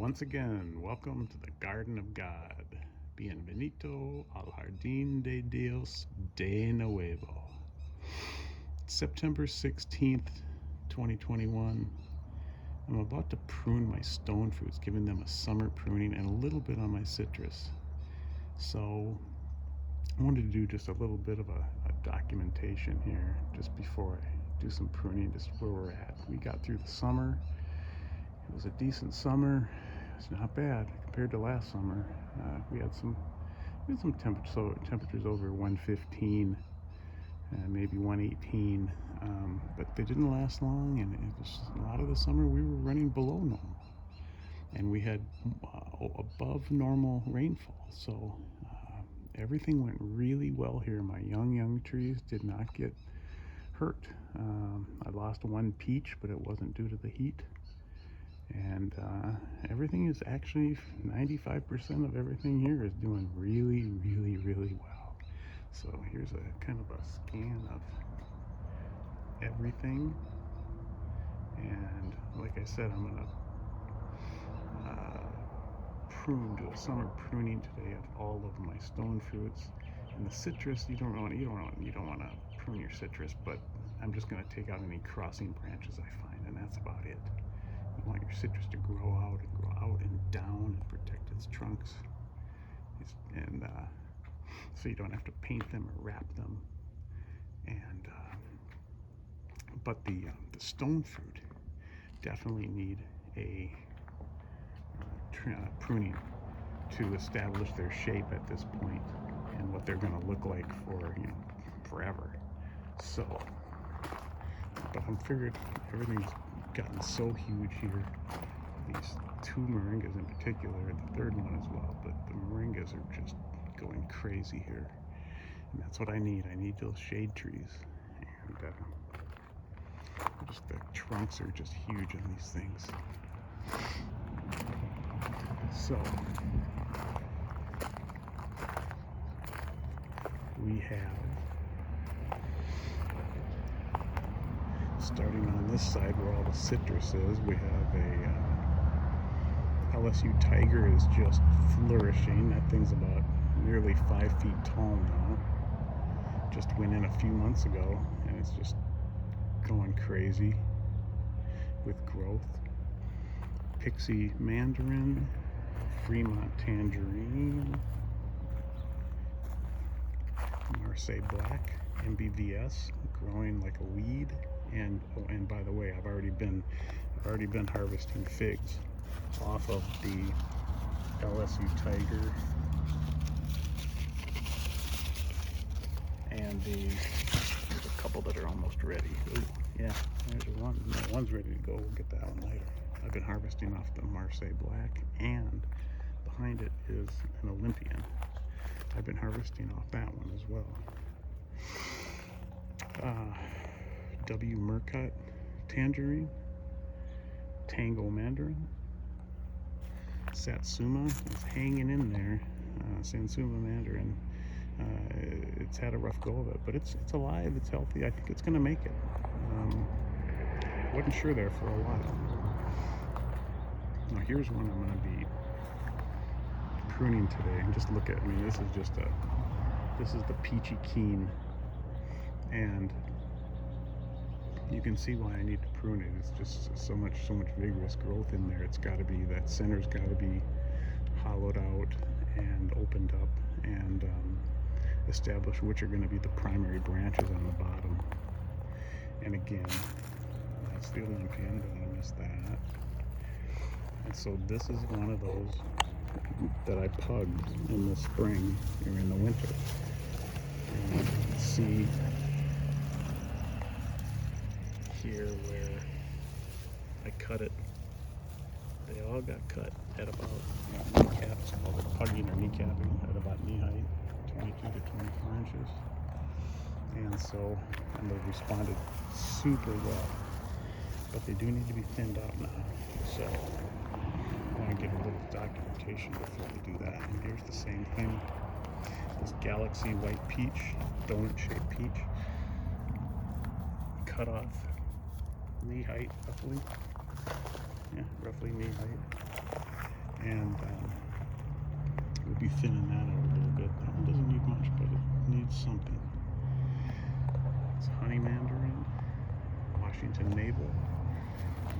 Once again, welcome to the Garden of God. Bienvenido al Jardín de Dios de Nuevo. September 16th, 2021. I'm about to prune my stone fruits, giving them a summer pruning and a little bit on my citrus. So I wanted to do just a little bit of a documentation here just before I do some pruning, just where we're at. We got through the summer. It was a decent summer. It's not bad compared to last summer. We had some temperatures over 115, maybe 118, but they didn't last long. And it was a lot of the summer we were running below normal, and we had above normal rainfall. So everything went really well here. My young trees did not get hurt. I lost one peach, but it wasn't due to the heat. And everything is actually 95% of everything here is doing really well. So here's a kind of a scan of everything. And like I said, I'm gonna do a summer pruning today of all of my stone fruits. And the citrus, you don't want to prune your citrus, but I'm just gonna take out any crossing branches I find, and that's about it. You want your citrus to grow out and down and protect its trunks, and so you don't have to paint them or wrap them. And but the stone fruit definitely need a pruning to establish their shape at this point and what they're going to look like for forever. So, but I'm figured everything's gotten so huge here. These two moringas in particular, the third one as well, but the moringas are just going crazy here, and that's what I need. I need those shade trees, and just the trunks are just huge on these things. So we have, starting on this side where all the citrus is, we have a LSU tiger is just flourishing. That thing's about nearly 5 feet tall now. Just went in a few months ago, and it's just going crazy with growth. Pixie mandarin, Fremont tangerine, Marseille black, MBVS, growing like a weed. And oh, and by the way, I've already been harvesting figs off of the LSU tiger, and there's a couple that are almost ready. Ooh, yeah, there's one. No, one's ready to go. We'll get that one later. I've been harvesting off the Marseille black, and behind it is an Olympian. I've been harvesting off that one as well. W. Murcutt tangerine, Tango mandarin, Satsuma is hanging in there. Satsuma mandarin, it's had a rough go of it, but it's alive, it's healthy. I think it's going to make it. Wasn't sure there for a while. Now here's one I'm going to be pruning today, and just look at, I mean, this is the peachy keen, and you can see why I need to prune it. It's just so much vigorous growth in there. It's got to be, that center's got to be hollowed out and opened up, and establish which are going to be the primary branches on the bottom. And again, that's the Olympian, don't want to miss that. And so this is one of those that I pugged in the spring or in the winter. And you can see here where I cut it. They all got cut at about kneecaps, called it pugging or kneecapping, at about knee height, 22 to 24 inches. And so, and they've responded super well, but they do need to be thinned out now. So I want to get a little documentation before we do that. And here's the same thing. This Galaxy white peach, donut shaped peach, cut off knee height roughly. Yeah, roughly knee height. and we'll be thinning that out a little bit. That one doesn't need much, but it needs something. It's honey mandarin. Washington maple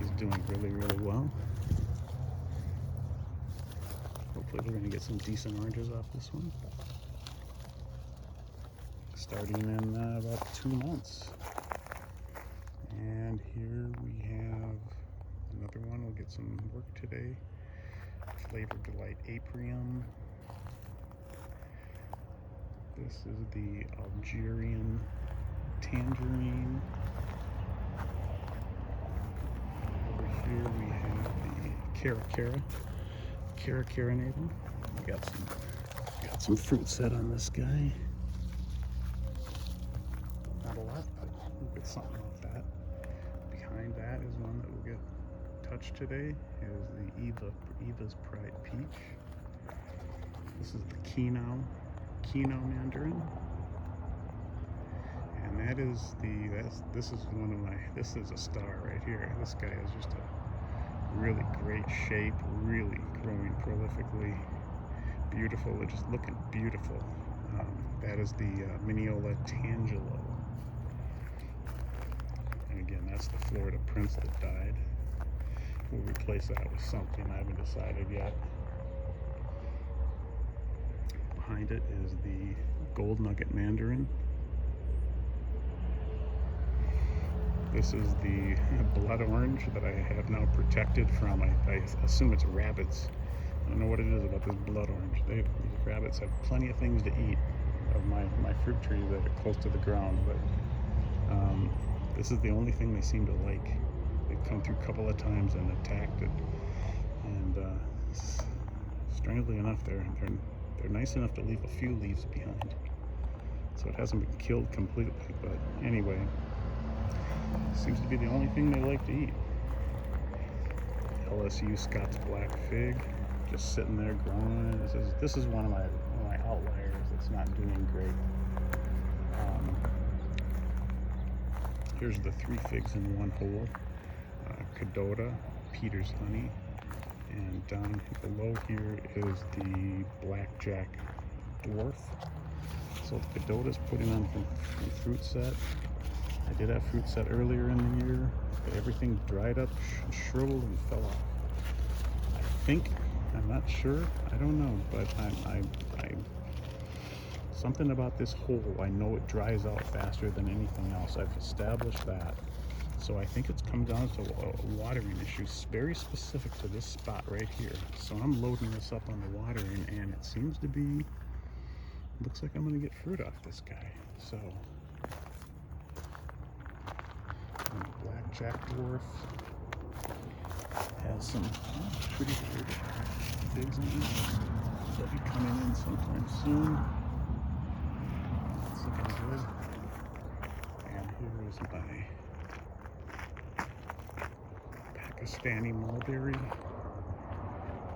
is doing really, really well. Hopefully we're going to get some decent oranges off this one. Starting in about 2 months. And here we have another one. We'll get some work today. Flavor Delight Aprium. This is the Algerian Tangerine. Over here we have the Cara Carinatum. We got some fruit set on this guy. Not a lot, but we'll get something off that. Behind that is one that will get touched today. Is the Eva's Pride Peach. This is the Kino Mandarin. And that is this is a star right here. This guy is just a really great shape, really growing prolifically, beautiful, just looking beautiful. That is the Mineola Tangelo. And again, that's the Florida Prince that died. We'll replace that with something. I haven't decided yet. Behind it is the Gold Nugget Mandarin. This is the blood orange that I have now protected from. I assume it's rabbits. I don't know what it is about this blood orange. These rabbits have plenty of things to eat of my fruit trees that are close to the ground, but this is the only thing they seem to like. They've come through a couple of times and attacked it, and strangely enough, they're nice enough to leave a few leaves behind, so it hasn't been killed completely. But anyway, seems to be the only thing they like to eat. LSU Scott's Black Fig, just sitting there growing. This is one of my outliers that's not doing great. Here's the 3 figs in one hole. Cadota, Peter's Honey, and down below here is the Blackjack Dwarf. So the Cadota's putting on from fruit set. I did have fruit set earlier in the year, but everything dried up, shriveled, and fell off. I'm not sure, I don't know, but I something about this hole, I know it dries out faster than anything else. I've established that. So I think it's come down to a watering issue, very specific to this spot right here. So I'm loading this up on the watering, and it seems to be, looks like I'm gonna get fruit off this guy. So, and the Blackjack Dwarf has some pretty good figs in it. They'll be coming in sometime soon. It's looking good. And here is my Pakistani mulberry,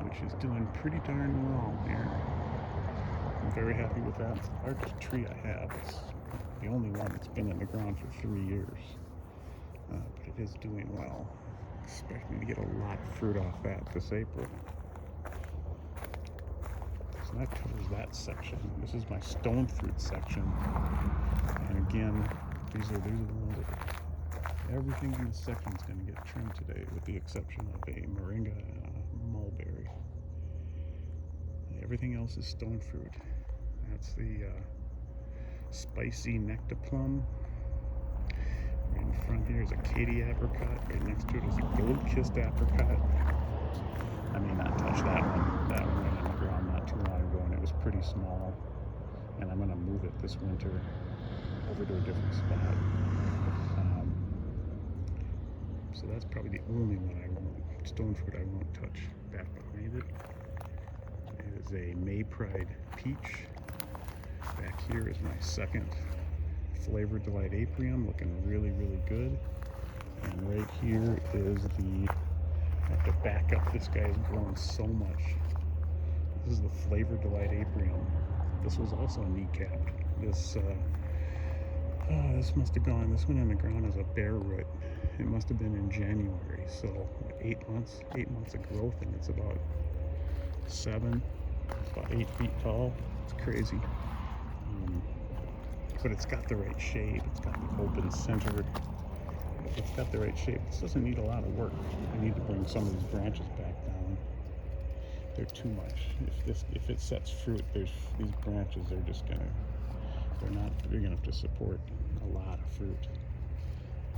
which is doing pretty darn well here. I'm very happy with that. It's the largest tree I have. It's the only one that's been in the ground for 3 years. But it is doing well. Expecting to get a lot of fruit off that this April. So that covers that section. This is my stone fruit section. And again, these are the ones that everything in this section is going to get trimmed today, with the exception of a moringa and a mulberry. Everything else is stone fruit. That's the spicy nectarplum. Right in front here is a Katy apricot. Right next to it is a gold-kissed apricot. I may not touch that one. That one went in the ground not too long ago, and it was pretty small. And I'm going to move it this winter over to a different spot. So that's probably the only one I won't, stone fruit I won't touch. Back behind it is a May Pride Peach. Back here is my second Flavor Delight Aprium, looking really, really good. And right here is I have to back up. This guy has grown so much. This is the Flavor Delight Aprium. This was also kneecapped. This must have gone, this went in the ground as a bare root. It must have been in January, so 8 months of growth, and it's about 7. It's about 8 feet tall. It's crazy. But it's got the right shape. It's got the open center. It's got the right shape. This doesn't need a lot of work. I need to bring some of these branches back down. They're too much. If it sets fruit, these branches are just gonna, they're not big enough to support a lot of fruit,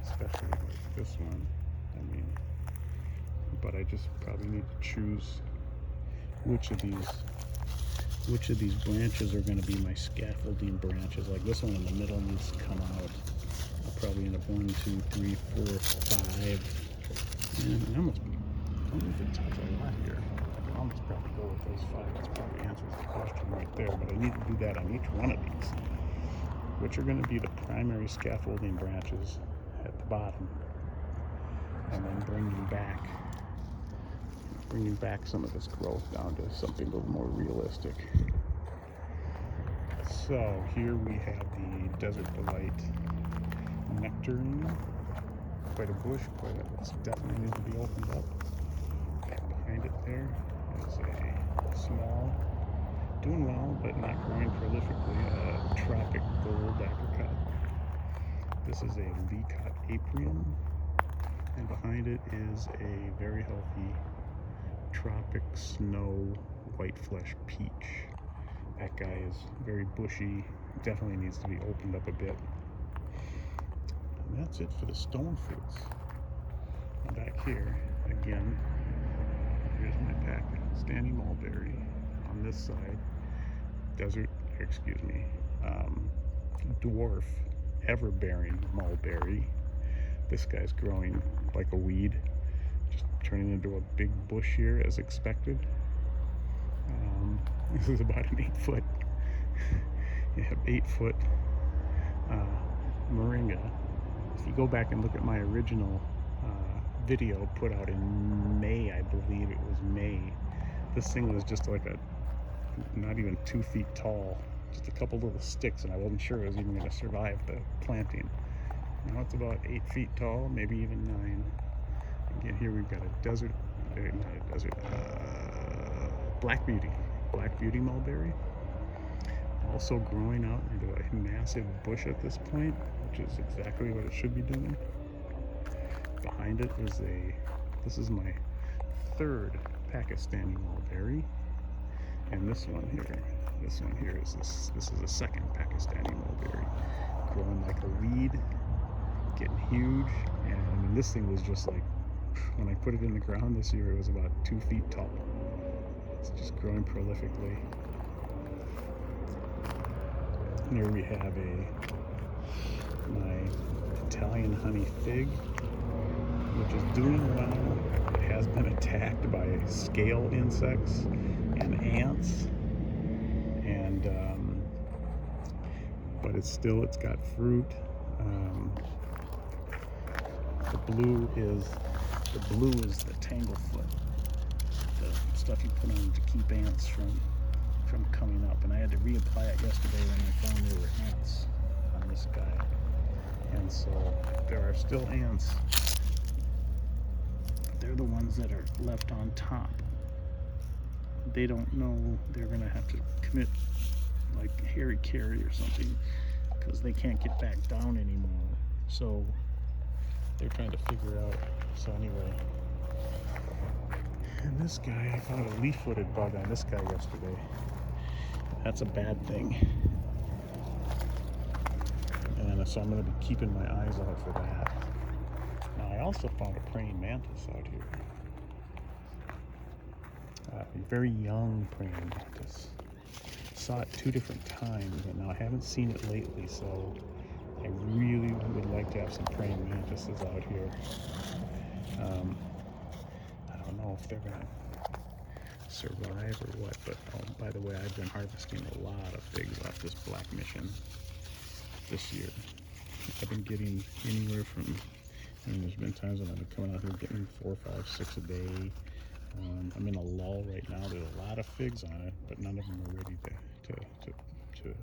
especially like this one. I mean, but I just probably need to choose which of these branches are going to be my scaffolding branches. Like this one in the middle needs to come out. I'll probably end up 1, 2, 3, 4, 5. And I almost don't need to touch a lot here. I can almost probably go with those 5. That probably answers the question right there. But I need to do that on each one of these, which are going to be the primary scaffolding branches at the bottom, and then bringing back some of this growth down to something a little more realistic. So here we have the Desert Delight nectarine. Quite a bush, it definitely needs to be opened up. Behind it there is a small, doing well but not growing prolifically, tropic gold apricot. This is a Lee-cut aprium, and behind it is a very healthy tropic snow white flesh peach. That guy is very bushy, definitely needs to be opened up a bit. And that's it for the stone fruits. And back here, again, here's my Pakistani mulberry. On this side, dwarf ever-bearing mulberry. This guy's growing like a weed, just turning into a big bush here as expected. This is about an 8-foot, you have 8-foot moringa. If you go back and look at my original video put out in May, I believe it was May, this thing was just like not even 2 feet tall, just a couple little sticks, and I wasn't sure it was even going to survive the planting. Now it's about 8 feet tall, maybe even 9. Again, here we've got a Black Beauty mulberry, also growing out into a massive bush at this point, which is exactly what it should be doing. Behind it is this is my 3rd Pakistani mulberry, and this one here is this is a 2nd Pakistani mulberry, growing like a weed, getting huge. And I mean, this thing was just like, when I put it in the ground this year, it was about 2 feet tall. It's just growing prolifically. Here we have my Italian honey fig, which is doing well. It has been attacked by scale insects and ants, and but it's got fruit. The blue is the tanglefoot, the stuff you put on to keep ants from coming up. And I had to reapply it yesterday when I found there were ants on this guy. And so there are still ants. They're the ones that are left on top. They don't know they're gonna have to commit like Harry Carey or something, because they can't get back down anymore. So they're trying to figure out. So anyway, and this guy, I found a leaf-footed bug on this guy yesterday. That's a bad thing. And so I'm going to be keeping my eyes out for that. Now I also found a praying mantis out here. A very young praying mantis. Saw it 2 different times, and now I haven't seen it lately, so I really would like to have some praying mantises out here. I don't know if they're gonna survive or what, but by the way, I've been harvesting a lot of figs off this black mission this year. I've been getting anywhere from, there's been times when I've been coming out here getting 4, 5, 6 a day. I'm in a lull right now. There's a lot of figs on it, but none of them are ready to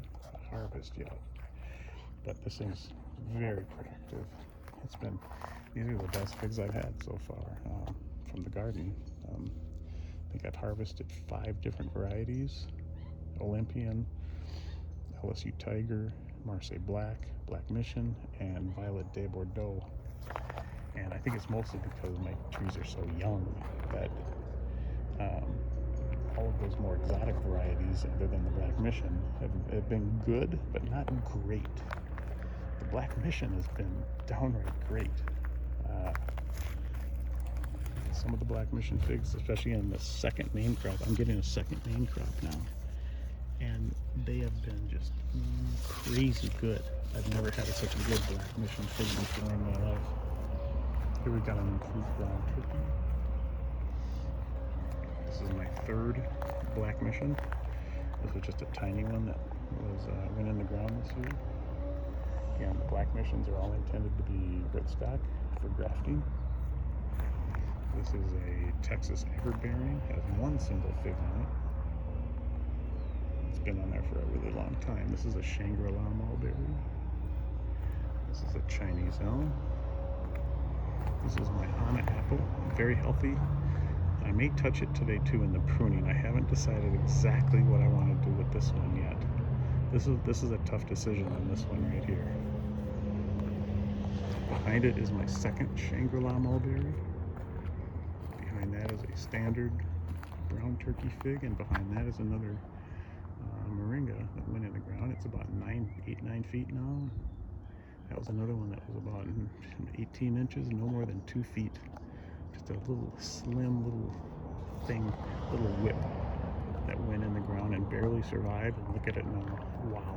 harvest yet. But this thing's very productive. These are the best figs I've had so far from the garden. think I've harvested 5 different varieties: Olympian, LSU Tiger, Marseille Black, Black Mission, and Violet de Bordeaux. And I think it's mostly because my trees are so young that all of those more exotic varieties, other than the Black Mission, have been good, but not great. The Black Mission has been downright great. Some of the Black Mission figs, especially in the second main crop, I'm getting a second main crop now, and they have been just crazy good. I've never had such a good Black Mission fig before in my life. Here we got an improved brown turkey. This is my 3rd Black Mission. This was just a tiny one that went in the ground this year. Again, the Black Missions are all intended to be rootstock for grafting. This is a Texas everbearing, has 1 single fig on it. It's been on there for a really long time. This is a Shangri-La mulberry. This is a Chinese elm. This is my Hana apple, very healthy. I may touch it today too in the pruning. I haven't decided exactly what I want to do with this one yet. This is a tough decision on this one right here. Behind it is my 2nd Shangri-La mulberry. Behind that is a standard brown turkey fig, and behind that is another moringa that went in the ground. It's about 8, 9 feet now. That was another one that was about 18 inches, no more than 2 feet. Just a little slim little thing, little whip that went in the ground and barely survived. And look at it now. Wow.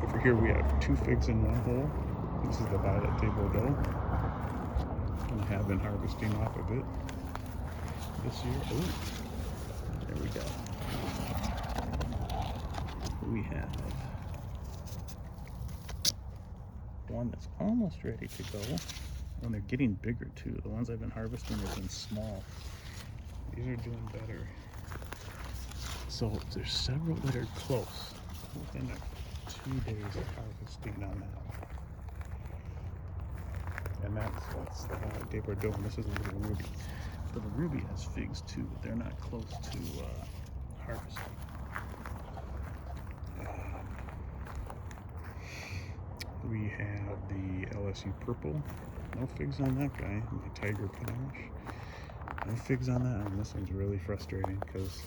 Over here we have 2 figs in 1 hole. This is the Violet de Bordeaux. And I have been harvesting off of it this year. Oh, there we go. We have one that's almost ready to go. And they're getting bigger too. The ones I've been harvesting have been small. These are doing better. So there's several that are close. Within 2 days of harvesting on that. And that's the Violet de Bordeaux, and this is a little ruby. Little ruby has figs too, but they're not close to harvesting. We have the LSU purple. No figs on that guy. My Tiger Panache. No figs on that one. This one's really frustrating because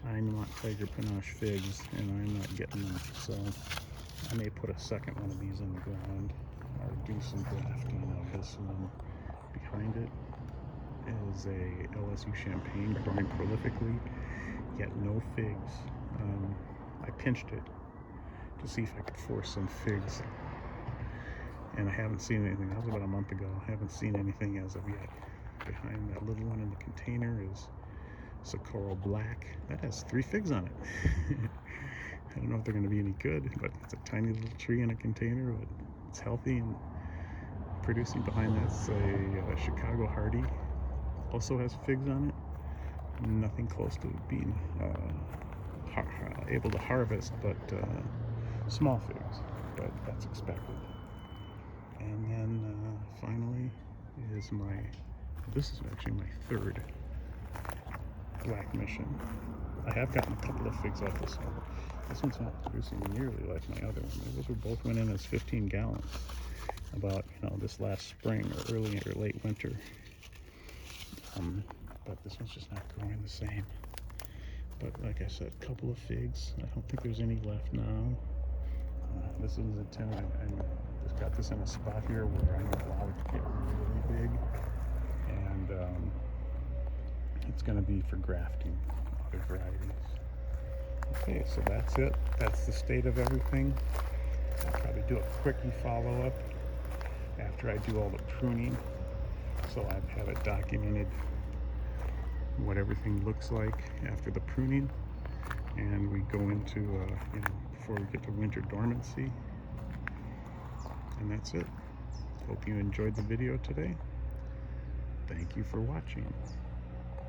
I want Tiger Panache figs and I'm not getting them. So I may put a second one of these in the ground or do some grafting of this one. Behind it is a LSU Champagne growing prolifically, yet no figs. I pinched it to see if I could force some figs, and I haven't seen anything. That was about a month ago. I haven't seen anything as of yet. Behind that little one in the container is Socorro Black. That has 3 figs on it. I don't know if they're going to be any good, but it's a tiny little tree in a container, but it's healthy and producing. Behind that's a Chicago Hardy. Also has figs on it. Nothing close to being able to harvest, but small figs, but that's expected. And then finally is this is actually my 3rd Black Mission. I have gotten a couple of figs off this one. This one's not producing nearly like my other one. Those both went in as 15 gallons about, this last spring or early or late winter. But this one's just not growing the same. But like I said, a couple of figs. I don't think there's any left now. This one's intended, I just got this in a spot here where I don't allow it to get really big. And it's going to be for grafting other varieties. Okay, so that's it. That's the state of everything. I'll probably do a quickie follow-up after I do all the pruning, so I have it documented what everything looks like after the pruning, and we go into before we get to winter dormancy. And that's it. Hope you enjoyed the video today. Thank you for watching.